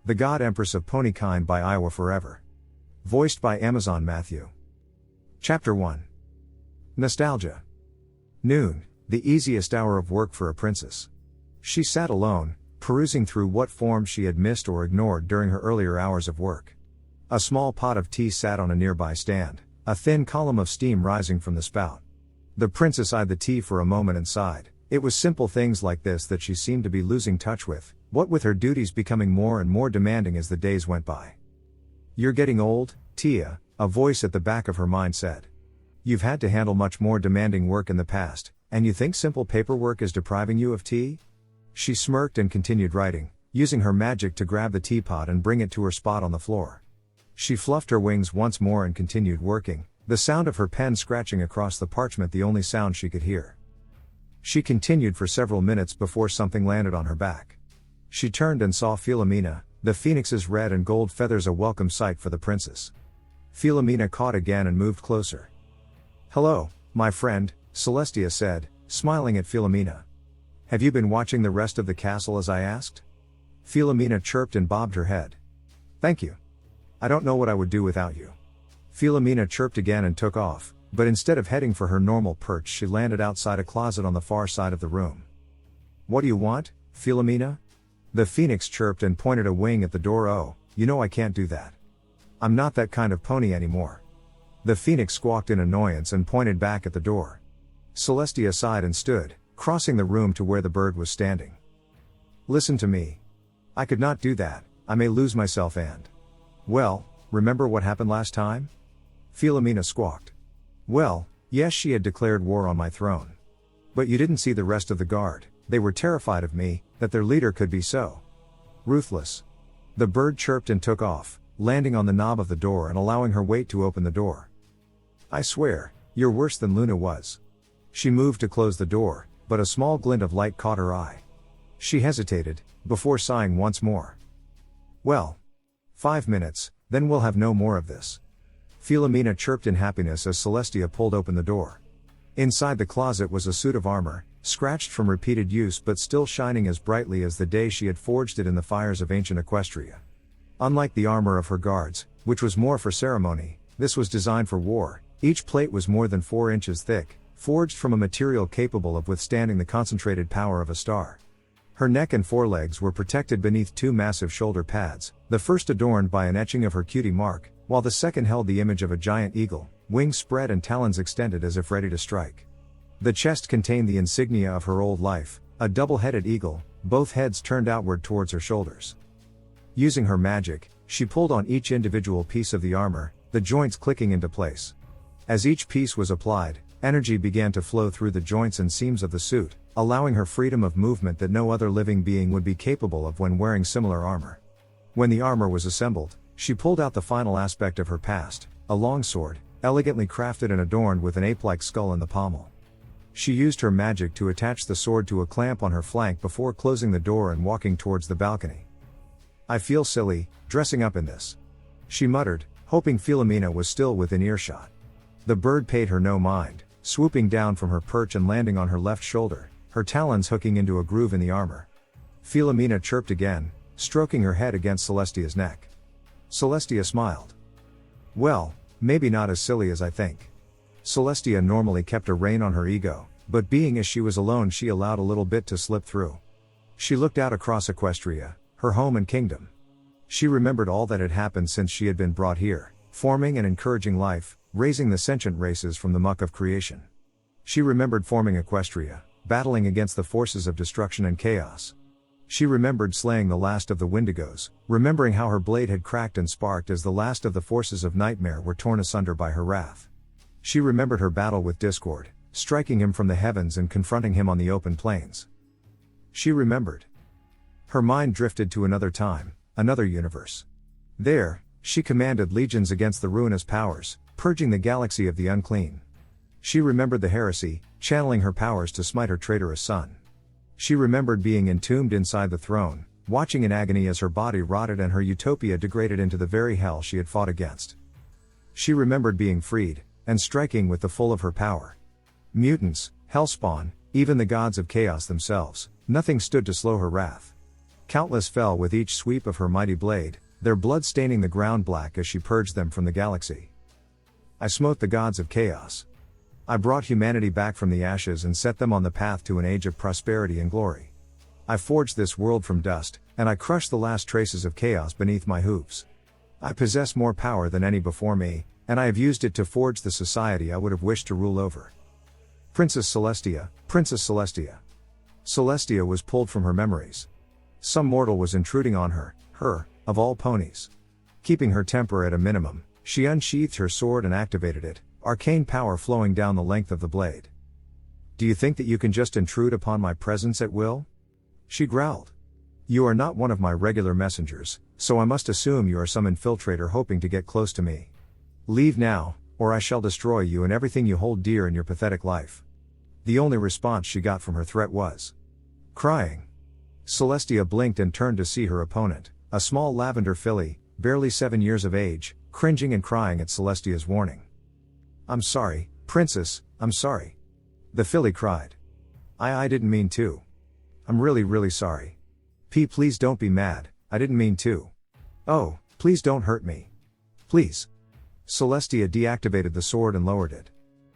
The God Empress of Ponykind by Iowa Forever. Voiced by Amazon Matthew. Chapter 1. Nostalgia. Noon, the easiest hour of work for a princess. She sat alone, perusing through what forms she had missed or ignored during her earlier hours of work. A small pot of tea sat on a nearby stand, a thin column of steam rising from the spout. The princess eyed the tea for a moment and sighed. It was simple things like this that she seemed to be losing touch with, what with her duties becoming more and more demanding as the days went by. "You're getting old, Tia," a voice at the back of her mind said. "You've had to handle much more demanding work in the past, and you think simple paperwork is depriving you of tea?" She smirked and continued writing, using her magic to grab the teapot and bring it to her spot on the floor. She fluffed her wings once more and continued working, the sound of her pen scratching across the parchment the only sound she could hear. She continued for several minutes before something landed on her back. She turned and saw Philomena, the phoenix's red and gold feathers a welcome sight for the princess. Philomena caught again and moved closer. "Hello, my friend," Celestia said, smiling at Philomena. "Have you been watching the rest of the castle as I asked?" Philomena chirped and bobbed her head. "Thank you. I don't know what I would do without you." Philomena chirped again and took off, but instead of heading for her normal perch she landed outside a closet on the far side of the room. "What do you want, Philomena?" The phoenix chirped and pointed a wing at the door. "Oh, you know I can't do that. I'm not that kind of pony anymore." The phoenix squawked in annoyance and pointed back at the door. Celestia sighed and stood, crossing the room to where the bird was standing. "Listen to me. I could not do that, I may lose myself and..." "Well, remember what happened last time?" Philomena squawked. "Well, yes, she had declared war on my throne. But you didn't see the rest of the guard, they were terrified of me, that their leader could be so ruthless." The bird chirped and took off, landing on the knob of the door and allowing her weight to open the door. "I swear, you're worse than Luna was." She moved to close the door, but a small glint of light caught her eye. She hesitated, before sighing once more. "Well, 5 minutes, then we'll have no more of this." Philomena chirped in happiness as Celestia pulled open the door. Inside the closet was a suit of armor, scratched from repeated use but still shining as brightly as the day she had forged it in the fires of ancient Equestria. Unlike the armor of her guards, which was more for ceremony, this was designed for war. Each plate was more than 4 inches thick, forged from a material capable of withstanding the concentrated power of a star. Her neck and forelegs were protected beneath 2 massive shoulder pads, the first adorned by an etching of her cutie mark, while the second held the image of a giant eagle, wings spread and talons extended as if ready to strike. The chest contained the insignia of her old life, a double-headed eagle, both heads turned outward towards her shoulders. Using her magic, she pulled on each individual piece of the armor, the joints clicking into place. As each piece was applied, energy began to flow through the joints and seams of the suit, allowing her freedom of movement that no other living being would be capable of when wearing similar armor. When the armor was assembled, she pulled out the final aspect of her past, a long sword, elegantly crafted and adorned with an ape-like skull in the pommel. She used her magic to attach the sword to a clamp on her flank before closing the door and walking towards the balcony. "I feel silly, dressing up in this," she muttered, hoping Philomena was still within earshot. The bird paid her no mind, swooping down from her perch and landing on her left shoulder, her talons hooking into a groove in the armor. Philomena chirped again, stroking her head against Celestia's neck. Celestia smiled. "Well, maybe not as silly as I think." Celestia normally kept a rein on her ego, but being as she was alone she allowed a little bit to slip through. She looked out across Equestria, her home and kingdom. She remembered all that had happened since she had been brought here, forming and encouraging life, raising the sentient races from the muck of creation. She remembered forming Equestria, battling against the forces of destruction and chaos. She remembered slaying the last of the Wendigos, remembering how her blade had cracked and sparked as the last of the forces of nightmare were torn asunder by her wrath. She remembered her battle with Discord, striking him from the heavens and confronting him on the open plains. She remembered. Her mind drifted to another time, another universe. There, she commanded legions against the ruinous powers, purging the galaxy of the unclean. She remembered the heresy, channeling her powers to smite her traitorous son. She remembered being entombed inside the throne, watching in agony as her body rotted and her utopia degraded into the very hell she had fought against. She remembered being freed, and striking with the full of her power. Mutants, hellspawn, even the gods of chaos themselves, nothing stood to slow her wrath. Countless fell with each sweep of her mighty blade, their blood staining the ground black as she purged them from the galaxy. I smote the gods of chaos. I brought humanity back from the ashes and set them on the path to an age of prosperity and glory. I forged this world from dust, and I crushed the last traces of chaos beneath my hooves. I possess more power than any before me, and I have used it to forge the society I would have wished to rule over. Princess Celestia, Princess Celestia. Celestia was pulled from her memories. Some mortal was intruding on her, of all ponies. Keeping her temper at a minimum, she unsheathed her sword and activated it, arcane power flowing down the length of the blade. Do you think that you can just intrude upon my presence at will? She growled. You are not one of my regular messengers, so I must assume you are some infiltrator hoping to get close to me. Leave now, or I shall destroy you and everything you hold dear in your pathetic life. The only response she got from her threat was crying. Celestia blinked and turned to see her opponent, a small lavender filly, barely 7 years of age, cringing and crying at Celestia's warning. I'm sorry, Princess, I'm sorry. The filly cried. I didn't mean to. I'm really sorry. Please don't be mad, I didn't mean to. Oh, please don't hurt me. Please. Celestia deactivated the sword and lowered it.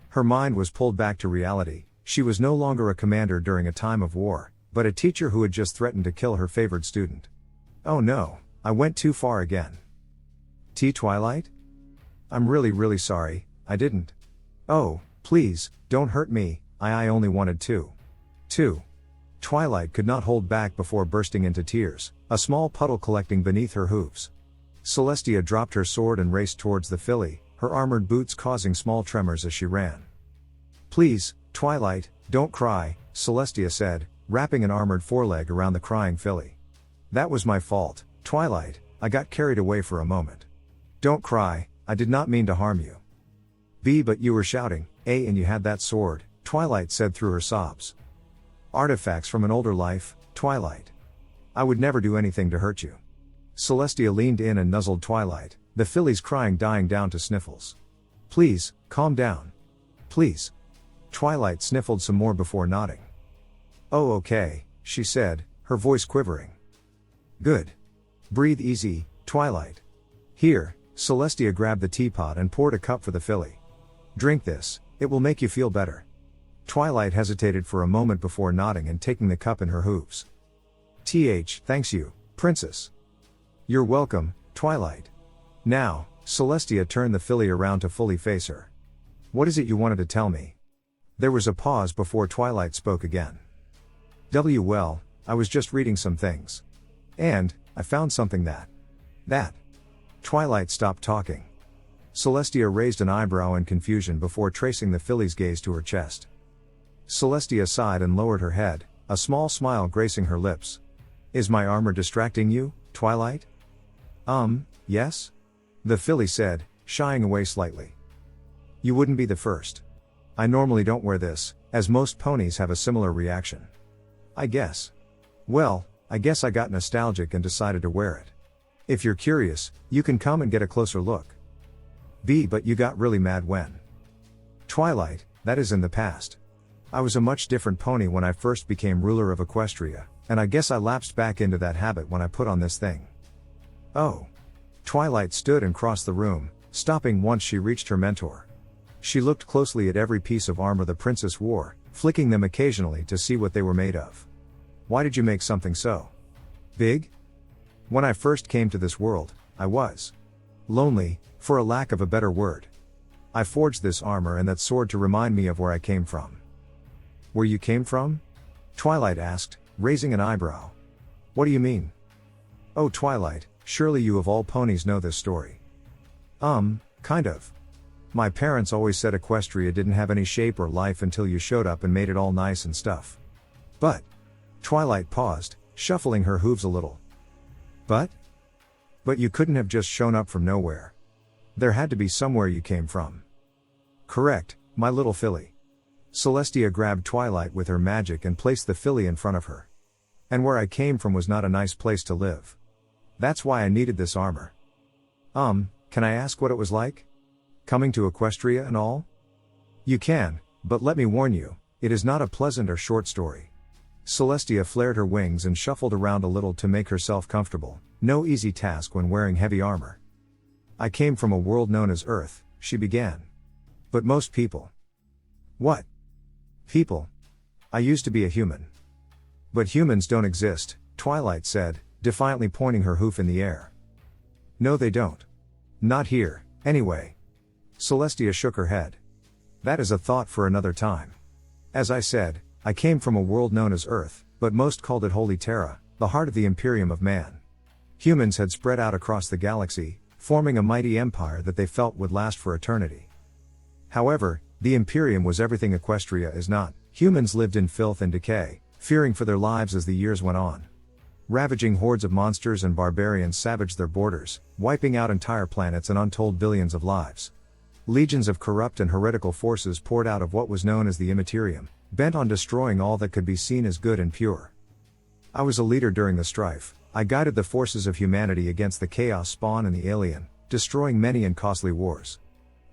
Her mind was pulled back to reality. She was no longer a commander during a time of war, but a teacher who had just threatened to kill her favored student. Oh no, I went too far again. Twilight? I'm really sorry, I didn't. Oh, please, don't hurt me, I only wanted to. Twilight could not hold back before bursting into tears, a small puddle collecting beneath her hooves. Celestia dropped her sword and raced towards the filly, her armored boots causing small tremors as she ran. Please, Twilight, don't cry, Celestia said, wrapping an armored foreleg around the crying filly. That was my fault, Twilight, I got carried away for a moment. Don't cry, I did not mean to harm you. But you were shouting, and you had that sword, Twilight said through her sobs. Artifacts from an older life, Twilight. I would never do anything to hurt you. Celestia leaned in and nuzzled Twilight, the filly's crying dying down to sniffles. Please, calm down. Please. Twilight sniffled some more before nodding. Oh okay, she said, her voice quivering. Good. Breathe easy, Twilight. Here, Celestia grabbed the teapot and poured a cup for the filly. Drink this, it will make you feel better. Twilight hesitated for a moment before nodding and taking the cup in her hooves. Thanks you, Princess. You're welcome, Twilight. Now, Celestia turned the filly around to fully face her. What is it you wanted to tell me? There was a pause before Twilight spoke again. Well, I was just reading some things. And, I found something that. Twilight stopped talking. Celestia raised an eyebrow in confusion before tracing the filly's gaze to her chest. Celestia sighed and lowered her head, a small smile gracing her lips. Is my armor distracting you, Twilight? Yes? The filly said, shying away slightly. You wouldn't be the first. I normally don't wear this, as most ponies have a similar reaction. I guess. Well, I guess I got nostalgic and decided to wear it. If you're curious, you can come and get a closer look. But you got really mad when? Twilight, that is in the past. I was a much different pony when I first became ruler of Equestria, and I guess I lapsed back into that habit when I put on this thing. Oh. Twilight stood and crossed the room, stopping once she reached her mentor. She looked closely at every piece of armor the princess wore, flicking them occasionally to see what they were made of. Why did you make something so big? When I first came to this world, I was lonely, for a lack of a better word. I forged this armor and that sword to remind me of where I came from. Where you came from? Twilight asked, raising an eyebrow. What do you mean? Oh Twilight, surely you of all ponies know this story. Kind of. My parents always said Equestria didn't have any shape or life until you showed up and made it all nice and stuff. But. Twilight paused, shuffling her hooves a little. But you couldn't have just shown up from nowhere. There had to be somewhere you came from. Correct, my little filly. Celestia grabbed Twilight with her magic and placed the filly in front of her. And where I came from was not a nice place to live. That's why I needed this armor. Can I ask what it was like? Coming to Equestria and all? You can, but let me warn you, it is not a pleasant or short story. Celestia flared her wings and shuffled around a little to make herself comfortable, no easy task when wearing heavy armor. I came from a world known as Earth, she began. But most people. What? People? I used to be a human. But humans don't exist, Twilight said, defiantly pointing her hoof in the air. No, they don't. Not here, anyway. Celestia shook her head. That is a thought for another time. As I said, I came from a world known as Earth, but most called it Holy Terra, the heart of the Imperium of Man. Humans had spread out across the galaxy, forming a mighty empire that they felt would last for eternity. However, the Imperium was everything Equestria is not. Humans lived in filth and decay, fearing for their lives as the years went on. Ravaging hordes of monsters and barbarians savaged their borders, wiping out entire planets and untold billions of lives. Legions of corrupt and heretical forces poured out of what was known as the Immaterium, bent on destroying all that could be seen as good and pure. I was a leader during the strife. I guided the forces of humanity against the Chaos Spawn and the Alien, destroying many and costly wars.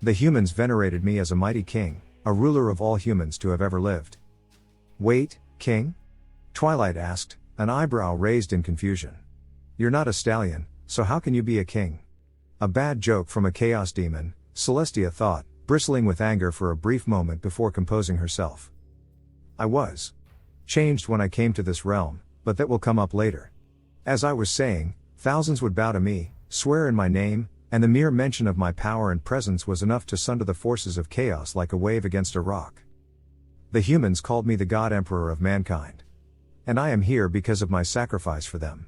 The humans venerated me as a mighty king, a ruler of all humans to have ever lived. Wait, king? Twilight asked, an eyebrow raised in confusion. You're not a stallion, so how can you be a king? A bad joke from a chaos demon, Celestia thought, bristling with anger for a brief moment before composing herself. I was changed when I came to this realm, but that will come up later. As I was saying, thousands would bow to me, swear in my name, and the mere mention of my power and presence was enough to sunder the forces of chaos like a wave against a rock. The humans called me the God Emperor of mankind. And I am here because of my sacrifice for them.